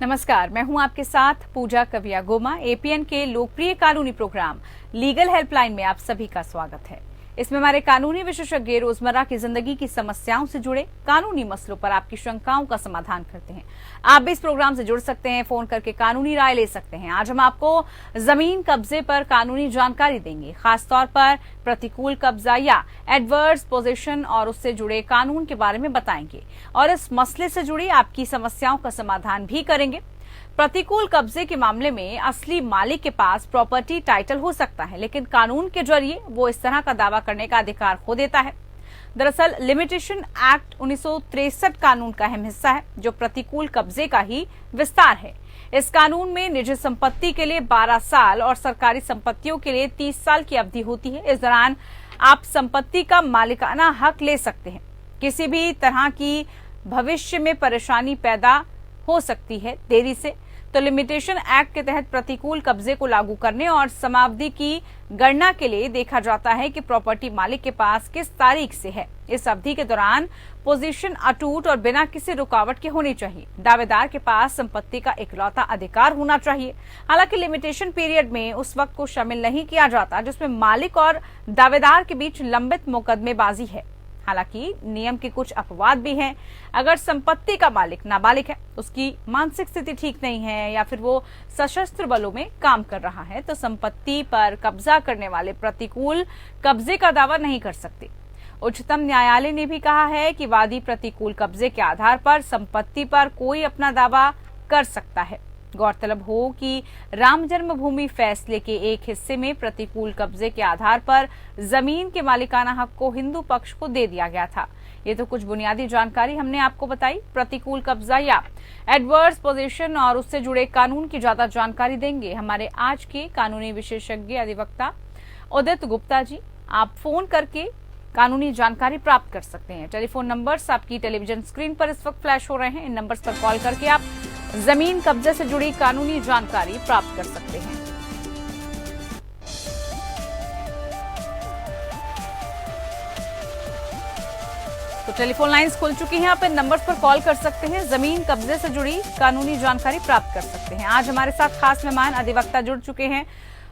नमस्कार, मैं हूं आपके साथ पूजा कविया गोमा। एपीएन के लोकप्रिय कानूनी प्रोग्राम लीगल हेल्पलाइन में आप सभी का स्वागत है। इसमें हमारे कानूनी विशेषज्ञ रोजमर्रा की जिंदगी की समस्याओं से जुड़े कानूनी मसलों पर आपकी शंकाओं का समाधान करते हैं। आप भी इस प्रोग्राम से जुड़ सकते हैं, फोन करके कानूनी राय ले सकते हैं। आज हम आपको जमीन कब्जे पर कानूनी जानकारी देंगे, खासतौर पर प्रतिकूल कब्जा या एडवर्स पोजीशन और उससे जुड़े कानून के बारे में बताएंगे और इस मसले से जुड़ी आपकी समस्याओं का समाधान भी करेंगे। प्रतिकूल कब्जे के मामले में असली मालिक के पास प्रॉपर्टी टाइटल हो सकता है, लेकिन कानून के जरिए वो इस तरह का दावा करने का अधिकार खो देता है। दरअसल लिमिटेशन एक्ट 1963 कानून का अहम हिस्सा है, जो प्रतिकूल कब्जे का ही विस्तार है। इस कानून में निजी संपत्ति के लिए 12 साल और सरकारी संपत्तियों के लिए 30 साल की अवधि होती है। इस दौरान आप संपत्ति का मालिकाना हक ले सकते हैं। किसी भी तरह की भविष्य में परेशानी पैदा हो सकती है देरी से, तो लिमिटेशन एक्ट के तहत प्रतिकूल कब्जे को लागू करने और समावधि की गणना के लिए देखा जाता है कि प्रॉपर्टी मालिक के पास किस तारीख से है। इस अवधि के दौरान पोजीशन अटूट और बिना किसी रुकावट के होनी चाहिए। दावेदार के पास संपत्ति का इकलौता अधिकार होना चाहिए। हालांकि लिमिटेशन पीरियड में उस वक्त को शामिल नहीं किया जाता जिसमें मालिक और दावेदार के बीच लंबित मुकदमेबाजी है। हालांकि नियम के कुछ अपवाद भी हैं। अगर संपत्ति का मालिक नाबालिग है, उसकी मानसिक स्थिति ठीक नहीं है या फिर वो सशस्त्र बलों में काम कर रहा है, तो संपत्ति पर कब्जा करने वाले प्रतिकूल कब्जे का दावा नहीं कर सकते। उच्चतम न्यायालय ने भी कहा है कि वादी प्रतिकूल कब्जे के आधार पर संपत्ति पर कोई अपना दावा कर सकता है। गौरतलब हो कि राम जन्मभूमि फैसले के एक हिस्से में प्रतिकूल कब्जे के आधार पर जमीन के मालिकाना हक को हिंदू पक्ष को दे दिया गया था। ये तो कुछ बुनियादी जानकारी हमने आपको बताई। प्रतिकूल कब्जा या एडवर्स पोजीशन और उससे जुड़े कानून की ज्यादा जानकारी देंगे हमारे आज के कानूनी विशेषज्ञ अधिवक्ता उदित गुप्ता जी। आप फोन करके कानूनी जानकारी प्राप्त कर सकते हैं। टेलीफोन नंबर्स आपकी टेलीविजन स्क्रीन पर इस वक्त फ्लैश हो रहे हैं। इन नंबर्स पर कॉल करके आप जमीन कब्जे से जुड़ी कानूनी जानकारी प्राप्त कर सकते हैं। तो टेलीफोन लाइंस खुल चुकी हैं, आप इन नंबर्स पर कॉल कर सकते हैं, जमीन कब्जे से जुड़ी कानूनी जानकारी प्राप्त कर सकते हैं। आज हमारे साथ खास मेहमान अधिवक्ता जुड़ चुके हैं।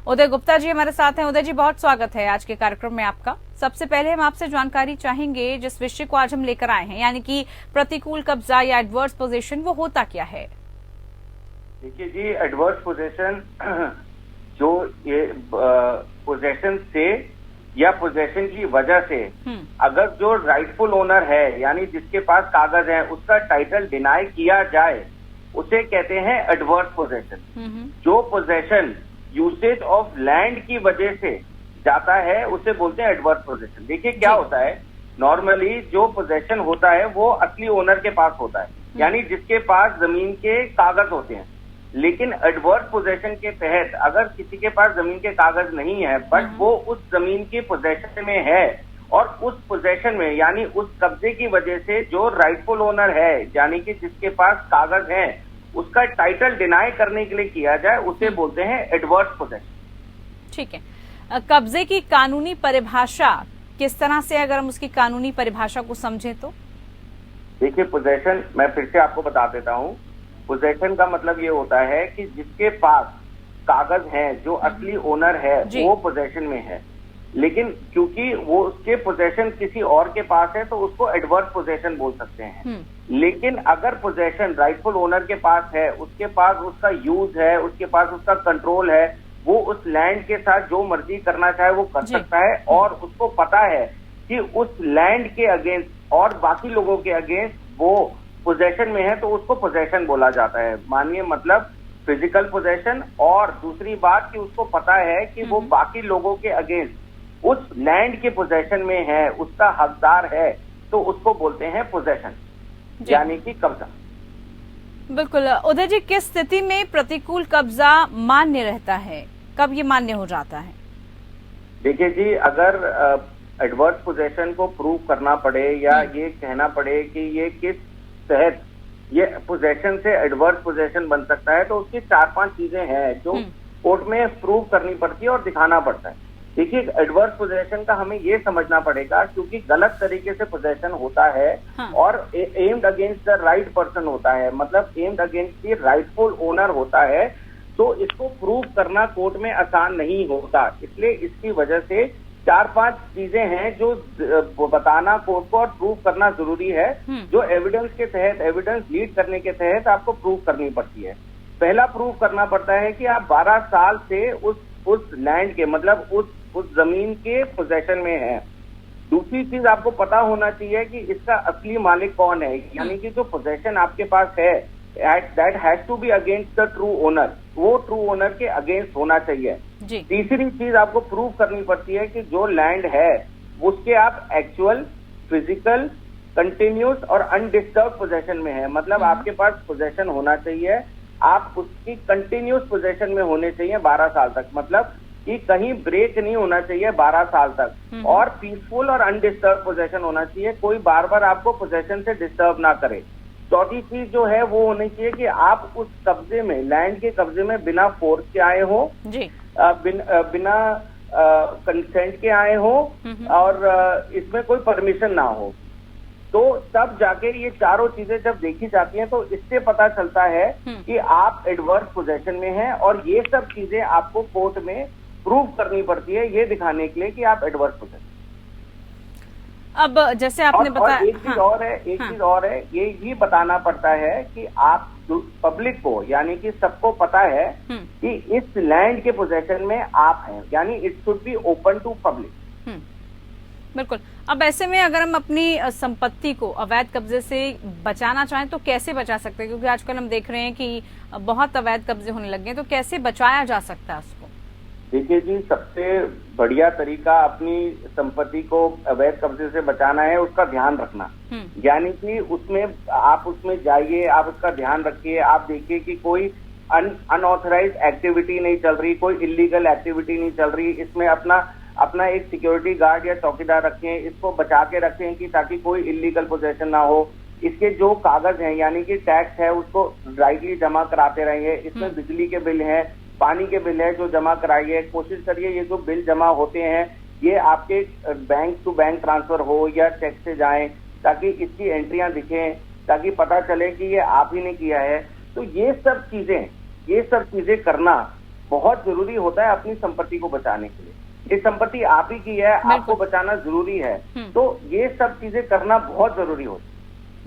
उदय गुप्ता जी हमारे साथ हैं। उदय जी, बहुत स्वागत है आज के कार्यक्रम में आपका। सबसे पहले हम आपसे जानकारी चाहेंगे जिस विषय को आज हम लेकर आए हैं, यानी कि प्रतिकूल कब्जा या एडवर्स पोजीशन, वो होता क्या है? देखिए जी, एडवर्स पोजीशन जो ये पोजीशन से या पोजीशन की वजह से अगर जो राइटफुल ओनर है यानी जिसके पास कागज है उसका टाइटल डिनाई किया जाए, उसे कहते हैं एडवर्स पोजीशन। जो पोजीशन यूसेज ऑफ लैंड की वजह से जाता है उसे बोलते हैं एडवर्स पोजीशन। देखिए क्या होता है, नॉर्मली जो पोजीशन होता है वो असली ओनर के पास होता है, यानी जिसके पास जमीन के कागज होते हैं। लेकिन एडवर्स पोजीशन के तहत अगर किसी के पास जमीन के कागज नहीं है बट वो उस जमीन की पोजीशन में है और उस पोजीशन में यानी उस कब्जे की वजह से जो राइटफुल ओनर है यानी कि जिसके पास कागज है उसका टाइटल डिनाई करने के लिए किया जाए, उसे बोलते हैं एडवर्स पोजीशन। ठीक है। कब्जे की कानूनी परिभाषा किस तरह से, अगर हम उसकी कानूनी परिभाषा को समझें तो? देखिए, पोजीशन मैं फिर से आपको बता देता हूँ। पोजीशन का मतलब ये होता है कि जिसके पास कागज हैं, जो असली ओनर है वो पोजीशन में है, लेकिन क्योंकि वो उसके पोजीशन किसी और के पास है तो उसको एडवर्स पोजीशन बोल सकते हैं। लेकिन अगर पोजीशन राइटफुल ओनर के पास है, उसके पास उसका यूज है, उसके पास उसका कंट्रोल है, वो उस लैंड के साथ जो मर्जी करना चाहे वो कर सकता है और उसको पता है कि उस लैंड के अगेंस्ट और बाकी लोगों के अगेंस्ट वो पोजीशन में है, तो उसको पोजीशन बोला जाता है। मानिए मतलब फिजिकल पोजीशन, और दूसरी बात कि उसको पता है कि वो बाकी लोगों के अगेंस्ट उस लैंड के पोजीशन में है, उसका हकदार है, तो उसको बोलते हैं पोजीशन यानी कि कब्जा। बिल्कुल। उदय जी, किस स्थिति में प्रतिकूल कब्जा मान्य रहता है, कब ये मान्य हो जाता है? देखिए जी, अगर एडवर्स पोजीशन को प्रूव करना पड़े या ये कहना पड़े कि ये किस तहत ये पोजीशन से एडवर्स पोजीशन बन सकता है, तो उसकी 4-5 चीजें हैं जो कोर्ट में प्रूव करनी पड़ती है और दिखाना पड़ता है। देखिए, एडवर्स पोजेशन का हमें ये समझना पड़ेगा, क्योंकि गलत तरीके से पोजेशन होता है और aimed against the right person होता है, मतलब aimed against the rightful owner होता है, तो इसको प्रूव करना कोर्ट में आसान नहीं होता। इसलिए इसकी वजह से 4-5 चीजें हैं जो बताना कोर्ट को और प्रूव करना जरूरी है, जो एविडेंस के तहत, एविडेंस लीड करने के तहत आपको प्रूव करनी पड़ती है। पहला प्रूव करना पड़ता है कि आप 12 साल से उस लैंड के, मतलब उस जमीन के पोजेशन में है। दूसरी चीज आपको पता होना चाहिए कि इसका असली मालिक कौन है, यानी कि जो पोजेशन आपके पास है that has to be against the true owner, वो ट्रू ओनर के अगेंस्ट होना चाहिए। तीसरी चीज आपको प्रूव करनी पड़ती है कि जो लैंड है उसके आप एक्चुअल, फिजिकल, कंटिन्यूस और अनडिस्टर्ब पोजेशन में है, मतलब आपके पास पोजेशन होना चाहिए, आप उसकी कंटिन्यूस पोजेशन में होने चाहिए 12 साल तक, मतलब कि कहीं ब्रेक नहीं होना चाहिए 12 साल तक, और पीसफुल और अनडिस्टर्ब पोजेशन होना चाहिए, कोई बार बार आपको पोजेशन से डिस्टर्ब ना करे। चौथी चीज जो है वो होनी चाहिए कि आप उस कब्जे में, लैंड के कब्जे में बिना फोर्स के आए हो, बिना कंसेंट के आए हो, और इसमें कोई परमिशन ना हो। तो तब जाके ये चारों चीजें जब देखी जाती हैं तो इससे पता चलता है कि आप एडवर्स पोजेशन में हैं, और ये सब चीजें आपको कोर्ट में प्रूव करनी पड़ती है, ये दिखाने के लिए कि आप एडवर्स पोजेशन। अब जैसे आपने बताया, एक चीज और है, ये बताना पड़ता है कि आप पब्लिक को, यानी कि सबको पता है कि इस लैंड के पोजेशन में आप हैं, यानी it should be open to public. बिल्कुल। अब ऐसे में अगर हम अपनी संपत्ति को अवैध कब्जे से बचाना चाहें तो कैसे बचा सकते हैं, क्योंकि आजकल हम देख रहे हैं कि बहुत अवैध कब्जे होने लगे हैं, तो कैसे बचाया जा सकता है उसको? देखिए जी, सबसे बढ़िया तरीका अपनी संपत्ति को अवैध कब्जे से बचाना है, उसका ध्यान रखना। यानी कि उसमें जाइए, आप उसका ध्यान रखिए, आप देखिए कि कोई अनऑथराइज एक्टिविटी नहीं चल रही, कोई इलीगल एक्टिविटी नहीं चल रही, इसमें अपना एक सिक्योरिटी गार्ड या चौकीदार रखें, इसको बचा के रखें कि ताकि कोई इलीगल पोजेशन ना हो। इसके जो कागज हैं, यानी कि टैक्स है, उसको राइटली जमा कराते रहिए। इसमें बिजली के बिल हैं, पानी के बिल है, जो जमा कराइए। कोशिश करिए ये जो बिल जमा होते हैं ये आपके बैंक टू बैंक ट्रांसफर हो या चेक से जाएं, ताकि इसकी एंट्रियां दिखें, ताकि पता चले कि ये आप ही ने किया है। तो ये सब चीजें करना बहुत जरूरी होता है अपनी संपत्ति को बचाने के लिए। ये संपत्ति आप ही की है, आपको बचाना जरूरी है, तो ये सब चीजें करना बहुत जरूरी होता है।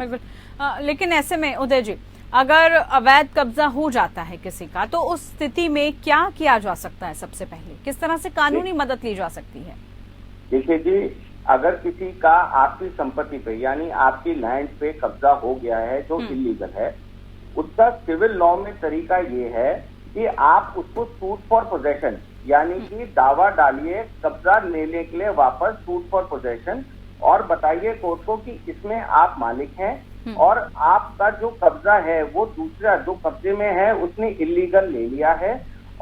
बिल्कुल। लेकिन ऐसे में उदय जी, अगर अवैध कब्जा हो जाता है किसी का, तो उस स्थिति में क्या किया जा सकता है? सबसे पहले किस तरह से कानूनी मदद ली जा सकती है? देखिए जी, अगर किसी का आपकी संपत्ति पे, यानी आपकी लैंड पे कब्जा हो गया है जो इलीगल है, उसका सिविल लॉ में तरीका ये है कि आप उसको सूट फॉर पोजेशन, यानी कि दावा डालिए कब्जा लेने के लिए वापस, सूट फॉर पोजेशन, और बताइए कोर्ट को कि इसमें आप मालिक हैं और आपका जो कब्जा है वो दूसरा जो कब्जे में है उसने इलीगल ले लिया है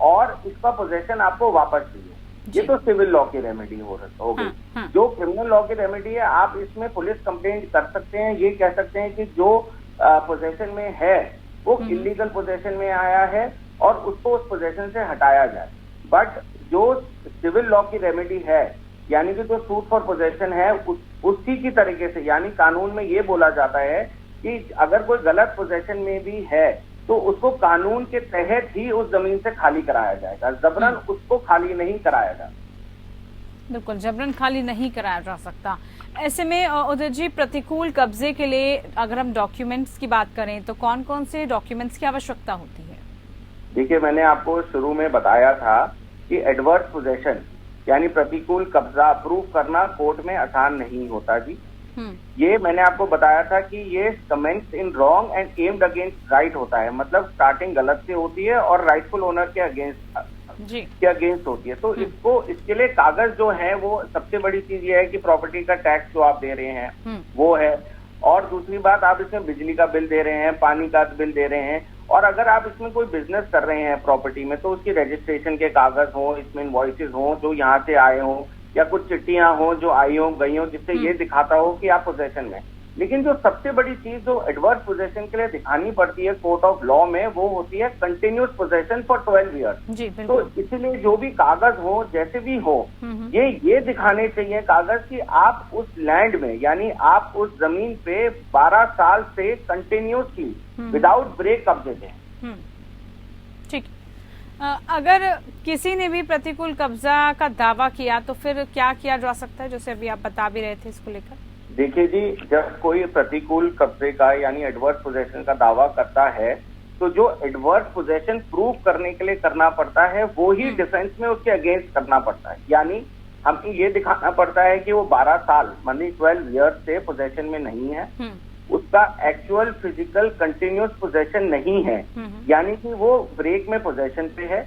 और इसका पोजेशन आपको वापस चाहिए। ये तो सिविल लॉ की रेमेडी हो गई। जो क्रिमिनल लॉ की रेमेडी है, आप इसमें पुलिस कंप्लेंट कर सकते हैं, ये कह सकते हैं कि जो पोजेशन में है वो इलीगल पोजेशन में आया है और उसको उस पोजेशन से हटाया जाए। बट जो सिविल लॉ की रेमेडी है, यानी कि जो सूट फॉर पोजेशन है, उसी की तरीके से, यानी कानून में ये बोला जाता है कि अगर कोई गलत पोजेशन में भी है तो उसको कानून के तहत ही उस जमीन से खाली कराया जाएगा, जबरन उसको खाली नहीं कराया जाएगा। बिल्कुल, जबरन खाली नहीं कराया जा सकता। ऐसे में उदय जी, प्रतिकूल कब्जे के लिए अगर हम डॉक्यूमेंट्स की बात करें तो कौन कौन से डॉक्यूमेंट्स की आवश्यकता होती है? देखिए, मैंने आपको शुरू में बताया था कि एडवर्स पोजेशन यानी प्रतिकूल कब्जा प्रूव करना कोर्ट में आसान नहीं होता जी। ये मैंने आपको बताया था कि ये comments in wrong and aimed against right होता है, मतलब स्टार्टिंग गलत से होती है और राइटफुल ओनर के अगेंस्ट होती है। तो इसके लिए कागज जो है, वो सबसे बड़ी चीज ये है कि प्रॉपर्टी का टैक्स जो आप दे रहे हैं वो है, और दूसरी बात आप इसमें बिजली का बिल दे रहे हैं, पानी का बिल दे रहे हैं, और अगर आप इसमें कोई बिजनेस कर रहे हैं प्रॉपर्टी में तो उसकी रजिस्ट्रेशन के कागज हो, इसमें इनवॉइसेस हो जो यहाँ से आए हो, या कुछ चिट्ठियां हो जो आई हो गई हो, जिससे ये दिखाता हो कि आप पोजेशन में। लेकिन जो सबसे बड़ी चीज जो एडवर्स पोजेशन के लिए दिखानी पड़ती है कोर्ट ऑफ लॉ में, वो होती है कंटिन्यूस पोजेशन फॉर 12 ईयर्स। तो इसीलिए जो भी कागज हो, जैसे भी हो, ये दिखाने चाहिए कागज कि आप उस लैंड में, यानी आप उस जमीन पे 12 साल से कंटिन्यूसली विदाउट ब्रेक कब्जे थे। ठीक। अगर किसी ने भी प्रतिकूल कब्जा का दावा किया तो फिर क्या किया जा सकता है, जैसे अभी आप बता भी रहे थे इसको लेकर? देखिए जी, जब कोई प्रतिकूल कब्जे का यानी एडवर्स पोजेशन का दावा करता है, तो जो एडवर्स पोजेशन प्रूव करने के लिए करना पड़ता है वो ही डिफेंस में उसके अगेंस्ट करना पड़ता है। यानी हमें ये दिखाना पड़ता है कि वो 12 साल मानी 12 ईयर्स से पोजेशन में नहीं है, उसका एक्चुअल फिजिकल कंटिन्यूस पोजेशन नहीं है, यानी कि वो ब्रेक में पोजेशन पे है।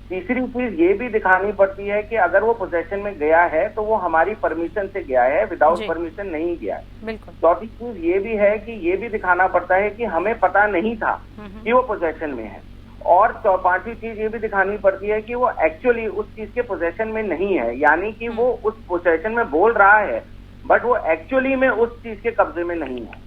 तीसरी चीज ये भी दिखानी पड़ती है कि अगर वो पोजेशन में गया है तो वो हमारी परमिशन से गया है, विदाउट परमिशन नहीं गया है। चौथी चीज ये भी है कि ये भी दिखाना पड़ता है कि हमें पता नहीं था कि वो पोजेशन में है। और पांचवी चीज ये भी दिखानी पड़ती है कि वो एक्चुअली उस चीज के पोजेशन में नहीं है, यानी कि वो उस पोजेशन में बोल रहा है बट वो एक्चुअली में उस चीज के कब्जे में नहीं है।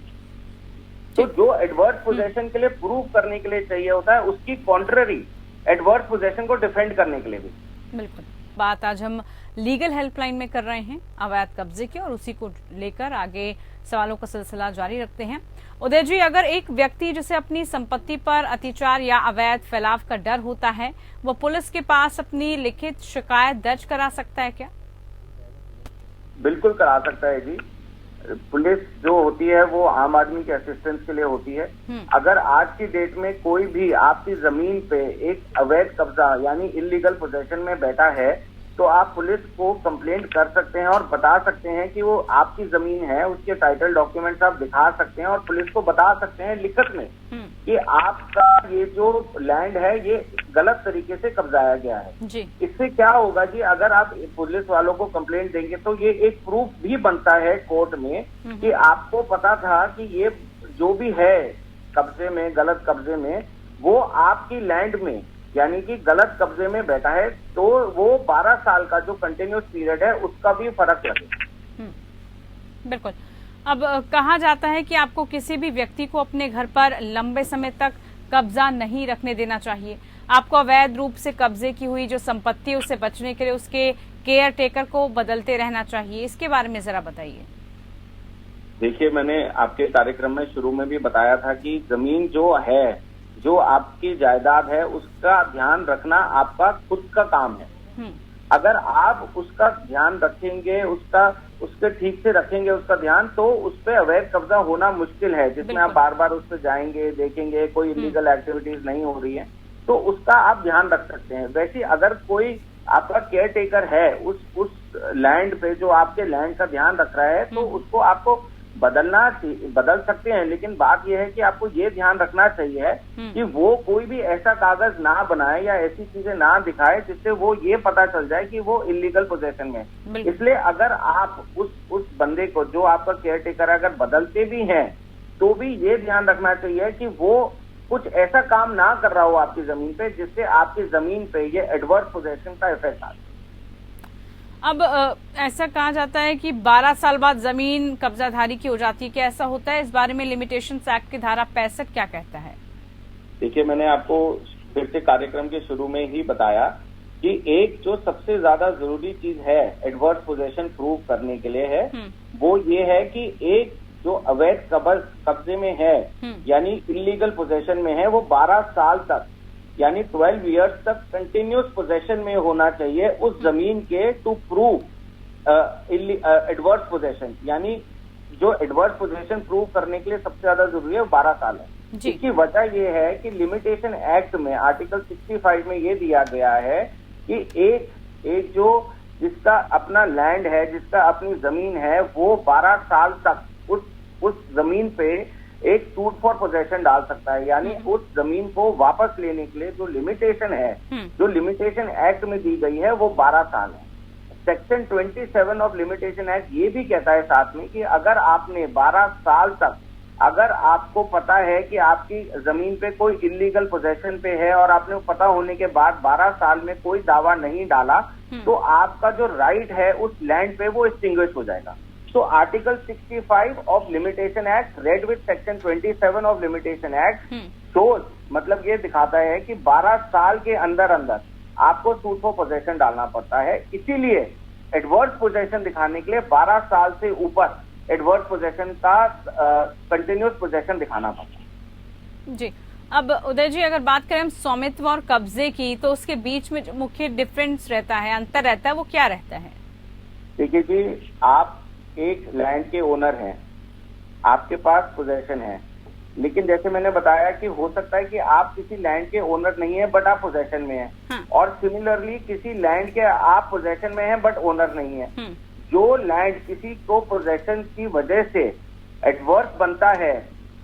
तो जो एडवर्स पोजेशन के लिए प्रूव करने के लिए चाहिए होता है, उसकी कॉन्ट्ररी एडवर्स पोजेशन को डिफेंड करने के लिए भी। बिल्कुल। बात आज हम लीगल हेल्पलाइन में कर रहे हैं अवैध कब्जे की, और उसी को लेकर आगे सवालों का सिलसिला जारी रखते हैं। उदय जी, अगर एक व्यक्ति जिसे अपनी संपत्ति पर अत्याचार या अवैध फैलाव का डर होता है, वो पुलिस के पास अपनी लिखित शिकायत दर्ज करा सकता है क्या? बिल्कुल करा सकता है जी। पुलिस जो होती है वो आम आदमी के असिस्टेंस के लिए होती है। अगर आज की डेट में कोई भी आपकी जमीन पे एक अवैध कब्जा यानी इलीगल पोजेशन में बैठा है, तो आप पुलिस को कंप्लेंट कर सकते हैं और बता सकते हैं कि वो आपकी जमीन है, उसके टाइटल डॉक्यूमेंट्स आप दिखा सकते हैं और पुलिस को बता सकते हैं लिखित में कि आपका ये जो लैंड है ये गलत तरीके से कब्जाया गया है जी। इससे क्या होगा जी, अगर आप पुलिस वालों को कंप्लेंट देंगे तो ये एक प्रूफ भी बनता है कोर्ट में कि आपको पता था कि ये जो भी है कब्जे में, गलत कब्जे में, वो आपकी लैंड में यानी कि गलत कब्जे में बैठा है, तो वो 12 साल का जो कंटिन्यूस पीरियड है उसका भी फर्क लगेगा। बिल्कुल। अब कहा जाता है कि आपको किसी भी व्यक्ति को अपने घर पर लंबे समय तक कब्जा नहीं रखने देना चाहिए। आपको अवैध रूप से कब्जे की हुई जो संपत्ति उससे बचने के लिए उसके केयर टेकर को बदलते रहना चाहिए। इसके बारे में जरा बताइए। देखिए, मैंने आपके कार्यक्रम में शुरू में भी बताया था कि जमीन जो है, जो आपकी जायदाद है, उसका ध्यान रखना आपका खुद का काम है। अगर आप उसका ध्यान रखेंगे, उसके ठीक से रखेंगे उसका ध्यान, तो उस पर अवैध कब्जा होना मुश्किल है, जिसमें आप बार बार उस पर जाएंगे, देखेंगे कोई इलीगल एक्टिविटीज नहीं हो रही है, तो उसका आप ध्यान रख सकते हैं। वैसे अगर कोई आपका केयर टेकर है उस लैंड पे जो आपके लैंड का ध्यान रख रहा है, तो उसको आपको बदल सकते हैं, लेकिन बात यह है कि आपको ये ध्यान रखना चाहिए कि वो कोई भी ऐसा कागज ना बनाए या ऐसी चीजें ना दिखाए जिससे वो ये पता चल जाए कि वो इलीगल पोजेशन में। इसलिए अगर आप उस बंदे को, जो आपका केयर टेकर अगर बदलते भी हैं, तो भी ये ध्यान रखना चाहिए कि वो कुछ ऐसा काम ना कर रहा हो आपकी जमीन पे जिससे आपकी जमीन पे ये एडवर्स पोजेशन का इफेक्ट आ। अब ऐसा कहा जाता है कि 12 साल बाद जमीन कब्जाधारी की हो जाती है, क्या ऐसा होता है? इस बारे में लिमिटेशंस एक्ट की धारा 65 क्या कहता है? देखिए, मैंने आपको फिर से कार्यक्रम के शुरू में ही बताया कि एक जो सबसे ज्यादा जरूरी चीज है एडवर्स पोजेशन प्रूव करने के लिए है, वो ये है कि एक जो अवैध कब्जे में है यानी इलीगल पोजेशन में है, वो 12 साल तक यानी 12 ईयर्स तक कंटिन्यूस पोजेशन में होना चाहिए उस जमीन के, टू प्रूव एडवर्स पोजेशन। यानी जो एडवर्स पोजेशन प्रूव करने के लिए सबसे ज्यादा जरूरी है वो 12 साल है। इसकी वजह यह है कि लिमिटेशन एक्ट में आर्टिकल 65 में ये दिया गया है कि एक जो जिसका अपना लैंड है, जिसका अपनी जमीन है, वो 12 साल तक उस जमीन पे एक सूट फॉर पोजेशन डाल सकता है। यानी उस जमीन को वापस लेने के लिए जो लिमिटेशन है, जो लिमिटेशन एक्ट में दी गई है, वो 12 साल है। सेक्शन 27 ऑफ लिमिटेशन एक्ट ये भी कहता है साथ में कि अगर आपने 12 साल तक, अगर आपको पता है कि आपकी जमीन पे कोई इलीगल पोजेशन पे है और आपने पता होने के बाद 12 साल में कोई दावा नहीं डाला, तो आपका जो राइट है उस लैंड पे वो एक्सटिंग्विश हो जाएगा। तो article 65 of limitation act read with section 27 of limitation act shows, मतलब ये दिखाता है कि 12 साल के अंदर अंदर आपको सूट फॉर पोजेशन डालना पड़ता है। इसीलिए एडवर्स पोजेशन दिखाने के लिए 12 साल से ऊपर एडवर्स पोजेशन का कंटिन्यूस पोजेशन दिखाना पड़ता है। जी, अब उदय जी अगर बात करें हम स्वामित्व और कब्जे की, तो उसके बीच में जो मुख्य डिफरेंस रहता है, अंतर रहता है, वो क्या रहता है? देखिए जी, आप एक लैंड के ओनर हैं, आपके पास पोजेशन है, लेकिन जैसे मैंने बताया कि हो सकता है कि आप किसी लैंड के ओनर नहीं है बट आप पोजेशन में हैं। हाँ। और सिमिलरली किसी लैंड के आप पोजेशन में हैं बट ओनर नहीं है। जो लैंड किसी को पोजेशन की वजह से एडवर्स बनता है,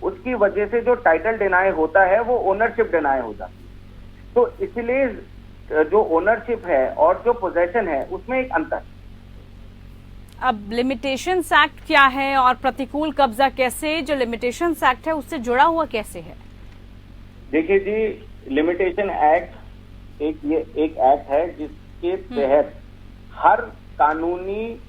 उसकी वजह से जो टाइटल डिनाई होता है वो ओनरशिप डिनाई हो जाती है। तो इसलिए जो ओनरशिप है और जो पोजेशन है उसमें एक अंतर। अब लिमिटेशंस एक्ट क्या है और प्रतिकूल कब्जा कैसे जो लिमिटेशंस एक्ट है उससे जुड़ा हुआ कैसे है? देखिए जी, लिमिटेशन एक्ट एक एक्ट है जिसके तहत हर कानूनी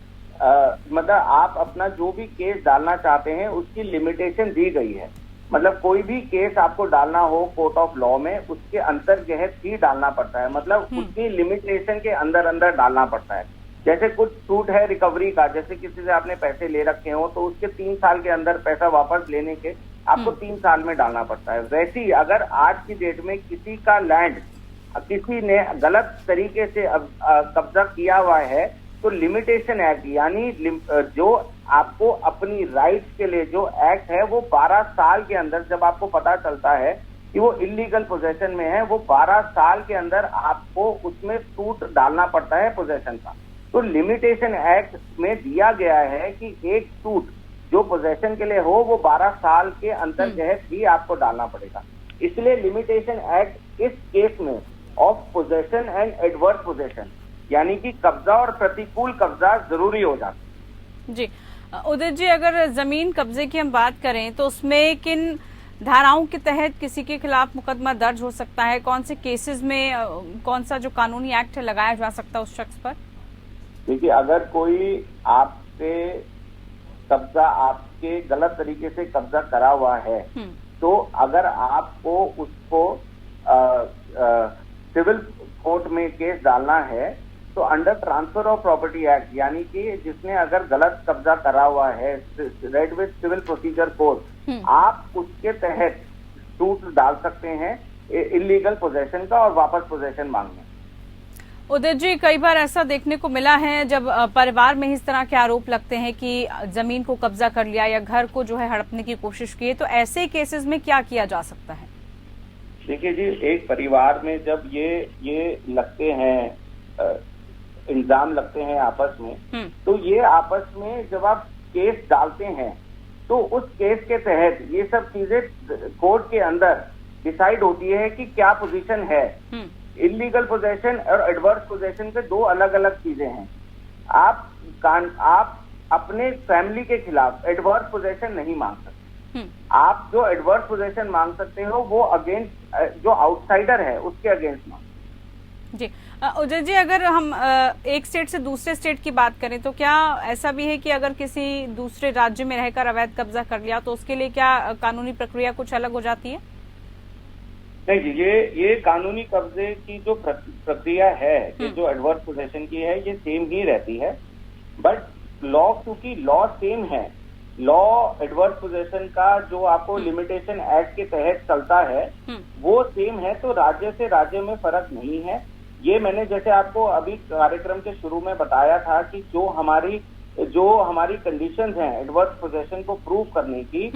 मतलब आप अपना जो भी केस डालना चाहते हैं उसकी लिमिटेशन दी गई है। मतलब कोई भी केस आपको डालना हो कोर्ट ऑफ लॉ में, उसके अंतर्गत ही डालना पड़ता है, मतलब उसकी लिमिटेशन के अंदर अंदर डालना पड़ता है। जैसे कुछ सूट है रिकवरी का, जैसे किसी से आपने पैसे ले रखे हो तो उसके 3 साल के अंदर पैसा वापस लेने के आपको 3 साल में डालना पड़ता है। वैसे ही अगर आज की डेट में किसी का लैंड किसी ने गलत तरीके से कब्जा किया हुआ है तो लिमिटेशन एक्ट यानी जो आपको अपनी राइट्स के लिए जो एक्ट है वो 12 साल के अंदर, जब आपको पता चलता है कि वो इलीगल पोजेशन में है, वो 12 साल के अंदर आपको उसमें सूट डालना पड़ता है पोजेशन का। तो लिमिटेशन एक्ट में दिया गया है कि एक सूट जो पोजेशन के लिए हो वो 12 साल के अंतर्गत ही आपको डालना पड़ेगा। इसलिए लिमिटेशन एक्ट इस केस में of possession and adverse possession यानी कि कब्जा और प्रतिकूल कब्जा जरूरी हो जाता है। जी उदित जी, अगर जमीन कब्जे की हम बात करें तो उसमें किन धाराओं के तहत किसी के खिलाफ मुकदमा दर्ज हो सकता है? कौन से केसेस में कौन सा जो कानूनी एक्ट है लगाया जा सकता है उस शख्स पर? देखिए, अगर कोई आपसे कब्जा आपके गलत तरीके से कब्जा करा हुआ है तो अगर आपको उसको सिविल कोर्ट में केस डालना है तो under transfer of property act यानी कि जिसने अगर गलत कब्जा करा हुआ है read with civil procedure code, आप उसके तहत सूट डाल सकते हैं इलीगल पोजेशन का और वापस पोजेशन मांगने। उदित जी, कई बार ऐसा देखने को मिला है जब परिवार में इस तरह के आरोप लगते हैं कि जमीन को कब्जा कर लिया या घर को जो है हड़पने की कोशिश की, तो ऐसे केसेस में क्या किया जा सकता है? देखिए जी, एक परिवार में जब ये लगते हैं इल्जाम लगते हैं आपस में, तो ये आपस में जब आप केस डालते हैं तो उस केस के तहत ये सब चीजें कोर्ट के अंदर डिसाइड होती है कि क्या पोजीशन है। इलीगल पोजेशन और एडवर्स पोजेशन पे 2 अलग अलग चीजें हैं। आप अपने फैमिली के खिलाफ एडवर्स पोजेशन नहीं मांग सकते। आप जो एडवर्स पोजेशन मांग सकते हो वो अगेंस्ट जो आउटसाइडर है उसके अगेंस्ट मांग। जी उदय जी, अगर हम एक स्टेट से दूसरे स्टेट की बात करें तो क्या ऐसा भी है कि अगर किसी दूसरे राज्य में रहकर अवैध कब्जा कर लिया तो उसके लिए क्या कानूनी प्रक्रिया कुछ अलग हो जाती है? नहीं जी, ये कानूनी कब्जे की जो प्रक्रिया है कि जो एडवर्स पोजेशन की है ये सेम ही रहती है, बट लॉ क्योंकि लॉ सेम है, लॉ एडवर्स पोजेशन का जो आपको लिमिटेशन एक्ट के तहत चलता है वो सेम है, तो राज्य से राज्य में फर्क नहीं है। ये मैंने जैसे आपको अभी कार्यक्रम के शुरू में बताया था कि जो हमारी कंडीशंस हैं एडवर्स पोजेशन को प्रूव करने की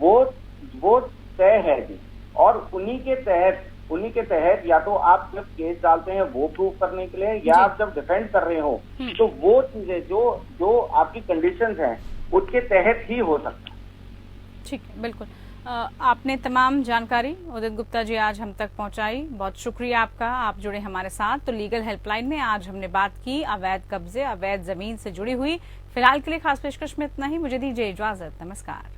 वो तय है जी, और उन्हीं के तहत या तो आप जब केस डालते हैं वो प्रूव करने के लिए या आप जब डिफेंड कर रहे हो तो वो चीजें जो आपकी कंडीशंस हैं उसके तहत ही हो सकता है। ठीक है, बिल्कुल। आपने तमाम जानकारी उदित गुप्ता जी आज हम तक पहुंचाई, बहुत शुक्रिया आपका, आप जुड़े हमारे साथ। तो लीगल हेल्पलाइन में आज हमने बात की अवैध कब्जे, अवैध जमीन से जुड़ी हुई। फिलहाल के लिए खास पेशकश में इतना ही, मुझे दीजिए इजाजत, नमस्कार।